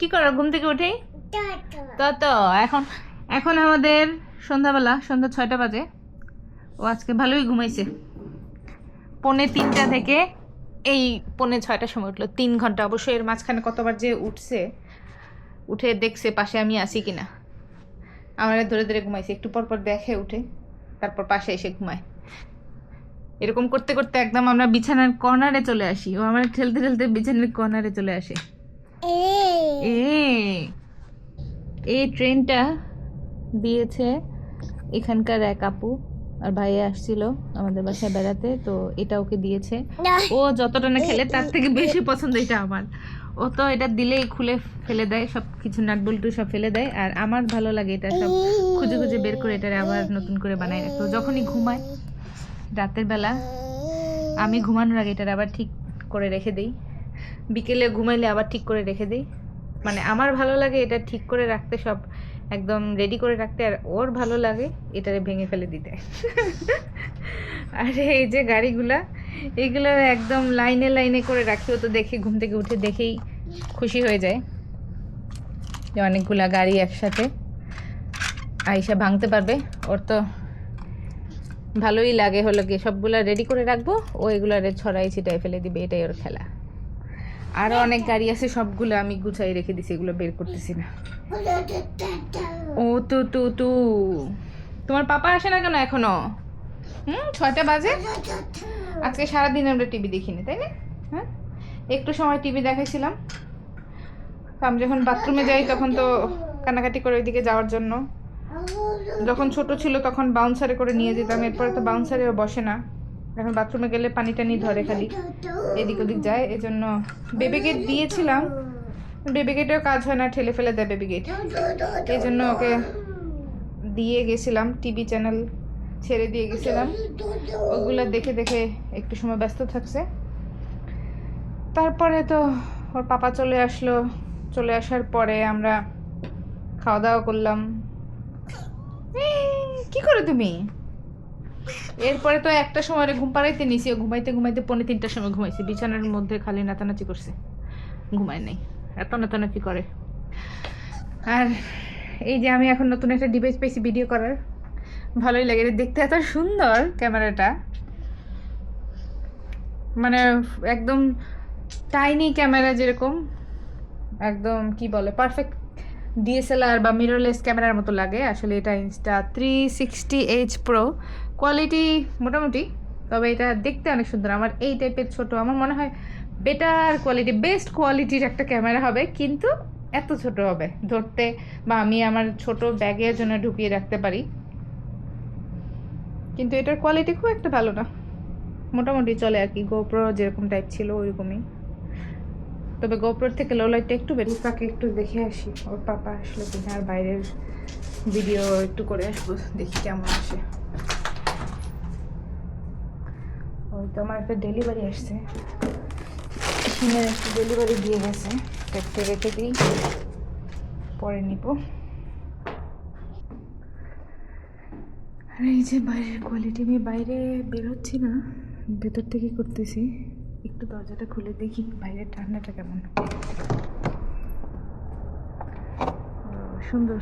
কি করো ঘুম থেকে উঠেই? তো এখন এখন আমাদের সন্ধ্যা 6টা বাজে। ও আজকে ভালোই ঘুমাইছে। 2:45 থেকে এই 5:45টার সময় উঠলো, 3 ঘন্টা। অবশ্যই এর মাঝখানে কতবার যে উঠছে, উঠে দেখছে পাশে আমি আসি কিনা। আমার ধরে ধরে ঘুমাইছে, একটু পর পর দেখে উঠে, তারপর পাশে এসে ঘুমায়। এরকম করতে করতে একদম আমরা বিছানার কর্নারে চলে আসি, ও আমার ঠেলতে ঠেলতে বিছানার কর্নারে চলে আসে। এই ট্রেনটা দিয়েছে এখানকার এক আপু, আর ভাইয়া আসছিল আমাদের বাসায় বেড়াতে, তো এটা ওকে দিয়েছে। ও যতটা না খেলে তার থেকে বেশি পছন্দ এটা আমার। ও তো এটা দিলেই খুলে ফেলে দেয়, সব কিছু নাট বল্টু সব ফেলে দেয়। আর আমার ভালো লাগে এটা সব খুঁজে খুঁজে বের করে এটা আবার নতুন করে বানাই রাখতো। যখনই ঘুমায় রাতের বেলা, আমি ঘুমানোর আগে এটা আবার ঠিক করে রেখে দিই। বিকেলে ঘুমাইলে আবার ঠিক করে রেখে দিই। মানে আমার ভালো লাগে এটা ঠিক করে রাখতে, সব একদম রেডি করে রাখতে, আর ওর ভালো লাগে এটারে ভেঙে ফেলে দিতে। আর এই যে গাড়িগুলা, এগুলো একদম লাইনে লাইনে করে রাখি। ও তো দেখে ঘুম থেকে উঠে দেখেই খুশি হয়ে যায় যে অনেকগুলা গাড়ি একসাথে আইসা ভাঙতে পারবে। ওর তো ভালোই লাগে, হলো কি সবগুলা রেডি করে রাখবো, ও এগুলারে ছড়াই ছিটাই ফেলে দিবে, এটাই ওর খেলা। আরো অনেক গাড়ি আছে, সবগুলো আমি গুছাই রেখে দিছি, এগুলো বের করতেছি না। ও তু তোমার পাপা আসে না কেন এখনো? 6টা বাজে। আজকে সারাদিন আমরা টিভি দেখিনি, তাই না? হ্যাঁ, একটু সময় টিভি দেখাইছিলাম। আমি যখন বাথরুমে যাই তখন তো কান্নাকাটি করে ওইদিকে যাওয়ার জন্য। যখন ছোট ছিল তখন বাউন্সারে করে নিয়ে যেতাম, এরপরে তো বাউন্সারেও বসে না। এখন বাথরুমে গেলে পানি টানি ধরে, খালি এদিক ওদিক যায়। এজন্য বেবি গেট দিয়েছিলাম, বেবি গেটেও কাজ হয় না, ঠেলে ফেলে দেয় বেবি গেট। এই জন্য ওকে দিয়ে গেছিলাম, টিভি চ্যানেল ছেড়ে দিয়ে গেছিলাম। ওগুলো দেখে দেখে একটু সময় ব্যস্ত থাকছে। তারপরে তো ওর পাপা চলে আসলো। চলে আসার পরে আমরা খাওয়া দাওয়া করলাম। কি করো তুমি? এরপরে তো একটা সময় ঘুম পাড়াইতে নিছি, ঘুমাইতে ঘুমাইতে 2:45টার সময় ঘুমাইছে। বিছানার মধ্যে খালি নাচানাচি করছে, ঘুমায় নাই, এত নাচানাচি করে। আর এই যে আমি এখন নতুন একটা ডিভাইস পেয়েছি ভিডিও করার, ভালোই লাগে। দেখতে এত সুন্দর ক্যামেরাটা, মানে একদম টাইনি ক্যামেরা, যেরকম একদম কি বলে পারফেক্ট ডিএসএলআর বা মিররলেস ক্যামেরার মতো লাগে। আসলে এটা Insta360H Pro, কোয়ালিটি মোটামুটি, তবে এটা দেখতে অনেক সুন্দর। আমার এই টাইপের ছোট, আমার মনে হয় বেটার কোয়ালিটি, বেস্ট কোয়ালিটির একটা ক্যামেরা হবে, কিন্তু এত ছোট হবে ধরতে, বা আমি আমার ছোট ব্যাগের জন্য ঢুকিয়ে রাখতে পারি। কিন্তু এটার কোয়ালিটি খুব একটা ভালো না, মোটামুটি চলে আর কি। গোপ্রো যেরকম টাইপ ছিল ওইরকমই, তবে গোপ্রোর থেকে লো লাইটটা একটু বেশি। তাকে একটু দেখে আসি ওর পাপা আসলো কিনা, আর বাইরের ভিডিও একটু করে আসবো, দেখি কেমন আসে। ওই তো আমার একটা ডেলিভারি আসছে, চীনের একটা ডেলিভারি দিয়ে গেছে, একটা রেখে দিই, পরে নিব। আর এই যে বাইরের কোয়ালিটি, আমি বাইরে বেরোচ্ছি না, ভেতর থেকে করতেছি। একটু দরজাটা খুলে দেখি বাইরের ঠান্ডাটা কেমন। সুন্দর,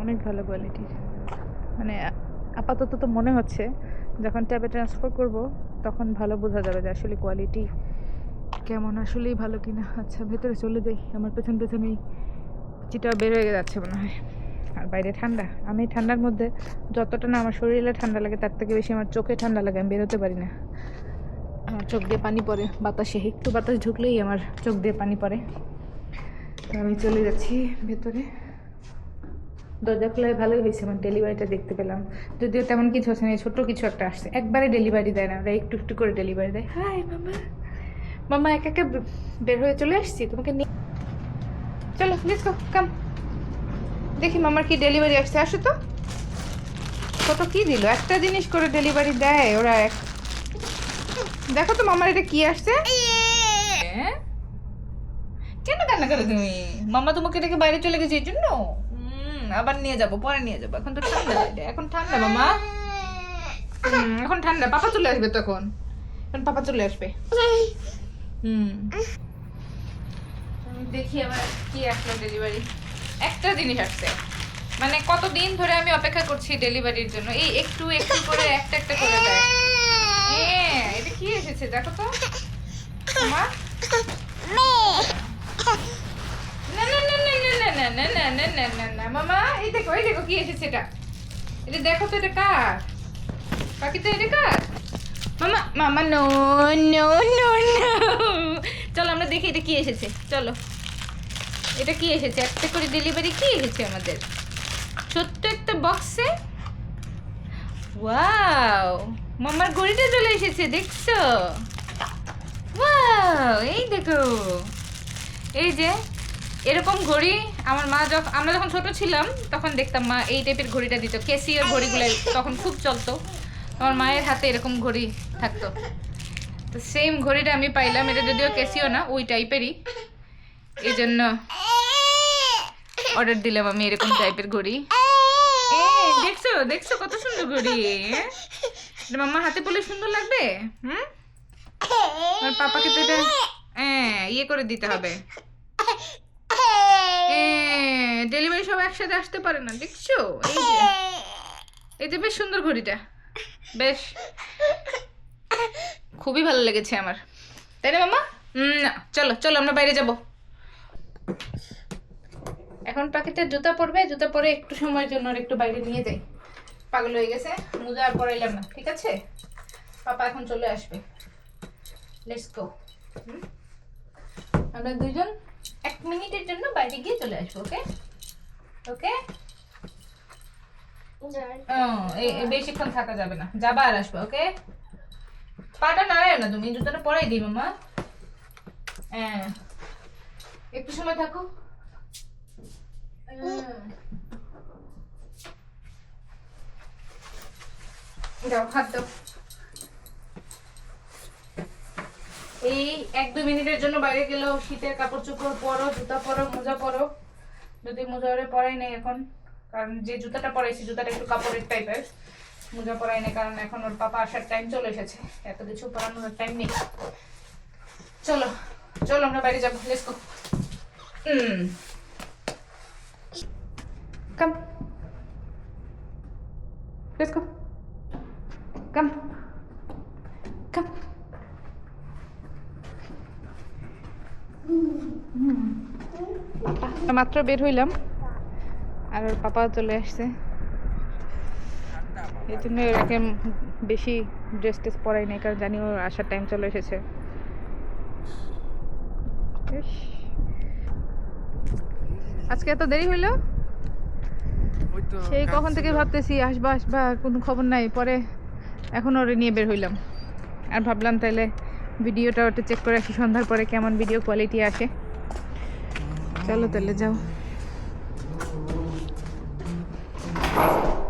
অনেক ভালো কোয়ালিটির। মানে আপাতত তো মনে হচ্ছে যখন ট্যাবে ট্রান্সফার করব তখন ভালো বোঝা যাবে যে আসলে কোয়ালিটি কেমন, আসলেই ভালো কিনা। আচ্ছা ভেতরে চলে যাই, আমার পেছন পেছনেই চিটা বের হয়ে যাচ্ছে মনে হয়। আর বাইরে ঠান্ডা, আমি ঠান্ডার মধ্যে যতটা না আমার শরীরে ঠান্ডা লাগে তার থেকে বেশি আমার চোখে ঠান্ডা লাগে, আমি বেরোতে পারি না। আমার চোখ দিয়ে পানি পড়ে, বাতাসে একটু বাতাস ঢুকলেই আমার চোখ দিয়ে পানি পড়ে। তো আমি চলে যাচ্ছি ভেতরে। দরজা খোলায় ভালোই হয়েছে, আমার ডেলিভারিটা দেখতে পেলাম। যদিও তেমন কিছু হচ্ছে না, ছোট্ট কিছু একটা আসছে, একবারে ডেলিভারি দেয় না, ওরা একটু একটু করে ডেলিভারি দেয়। হাই মামা, মামা একা একা বের হয়ে চলে আসছি, তোমাকে নিয়ে চলো, লেটস গো, কাম। দেখি মামার কি ডেলিভারি আসছে, আসো তো। কত কি দিল, একটা জিনিস করে ডেলিভারি দেয় ওরা। দেখো তো মামার এটা কি আসছে। কেন কান্না করো তুমি? মামা তোমাকে রেখে বাইরে চলে গেছে এই জন্য? আবার নিয়ে যাবো, পরে নিয়ে যাবো, এখন তো ঠান্ডা, এখন ঠান্ডা মামা, এখন ঠান্ডা, পাপা চলে আসবে তখন। এখন পাপা চলে আসবে। আমি দেখি আবার কি আসলো ডেলিভারি। একটা জিনিস আসছে, মানে কতদিন ধরে আমি অপেক্ষা করছি ডেলিভারির জন্য। এই একটু একটু করে একটা একটা করে দেয়। এটা কি এসেছে দেখো তো মা। না না না না না না না না না না না না মামা, এই দেখো কি এসেছে এটা। এটা দেখো তো, এটা কার? বাকি তো এটা কার? মামা মামা নো নো নো নো। চলো আমরা দেখি এটা কি এসেছে। চলো এটা কি এসেছে, একটা করে ডেলিভারি কি এসেছে আমাদের ছোট্ট একটা বক্সে। ওয়াও, মামার ঘড়িটা চলে এসেছে দেখছো? ওয়াও, এই দেখো, এই যে এরকম ঘড়ি আমরা যখন ছোট ছিলাম তখন দেখতাম মা এই টাইপের ঘড়িটা দিত। ক্যাসিওর ঘড়িগুলো তখন খুব চলতো, আমার মায়ের হাতে এরকম ঘড়ি থাকতো। তো সেম ঘড়িটা আমি পাইলাম, এটা যদিও ক্যাসিও না, ওই টাইপেরই। এই জন্য অর্ডার দিলাম আমি এরকম টাইপের ঘড়ি। দেখছো দেখছো কত সুন্দর ঘড়ি। মাম্মা হাতে পড়লে সুন্দর লাগবে। আর পাপাকে তো এটা ইয়ে করে দিতে হবে। ডেলিভারি সব একসাথে আসতে পারে না, দেখছো? এই যে বেশ সুন্দর ঘড়িটা, বেশ খুবই ভালো লেগেছে আমার, তাই না মামা? না চলো চলো আমরা বাইরে যাব। এখন পাখিতে জুতা পরবে, জুতা পরে একটু সময়ের জন্য একটু বাইরে নিয়ে যাই। পাগল হয়ে গেছে, মোজা আর পরাইলাম না, ঠিক আছে? পাপা এখন চলে আসবে। Let's go. আমরা দুইজন 1 মিনিটের জন্য বাইরে গিয়ে চলে আসবো। ওকে ওকে। বেশিক্ষণ থাকা যাবে না, যাবা আর আসবে। ওকে, পাটা নাড়ায় না তুমি, জুতাটা পরাই দিই মামা। একটু সময় থাকো। দাও হাত দাও। এই 1-2 মিনিটের জন্য বাইরে গেলেও শীতের কাপড় চোপড় পরো, জুতা পরো, মোজা পরো। যদি মোজা পরাই নেই এখন, কারণ যে জুতাটা পরাইছি জুতাটা একটু কাপড়ের টাইপের। মোজা পরাই নেই কারণ এখন ওর পাপা আসার টাইম চলে এসেছে, এত কিছু পরানোর টাইম নেই। চলো চলো আমরা বাইরে যাবো। Let's go. Come let's go. Come come. মাত্র বের হইলাম আর ওর পাপা চলে আসছে, এই জন্য এরকম বেশি ড্রেস টেস পরাই নেই, কারণ জানি ওর আসার টাইম চলে এসেছে। আজকে এত দেরি হইলো, সেই কখন থেকে ভাবতেছি আসবা আসবা, কোনো খবর নাই। পরে এখন ওরে নিয়ে বের হইলাম আর ভাবলাম তাহলে ভিডিওটা ওটা চেক করে আসি সন্ধ্যার পরে কেমন ভিডিও কোয়ালিটি আসে। চলো তাহলে যাও।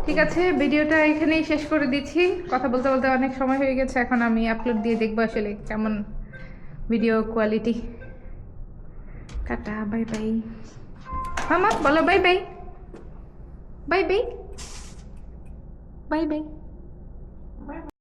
ঠিক আছে, ভিডিওটা এখানেই শেষ করে দিচ্ছি। কথা বলতে বলতে অনেক সময় হয়ে গেছে, এখন আমি আপলোড দিয়ে দেখবো আসলে কেমন video quality. Tata, bye bye. মামা বলো bye bye. Bye bye bye bye.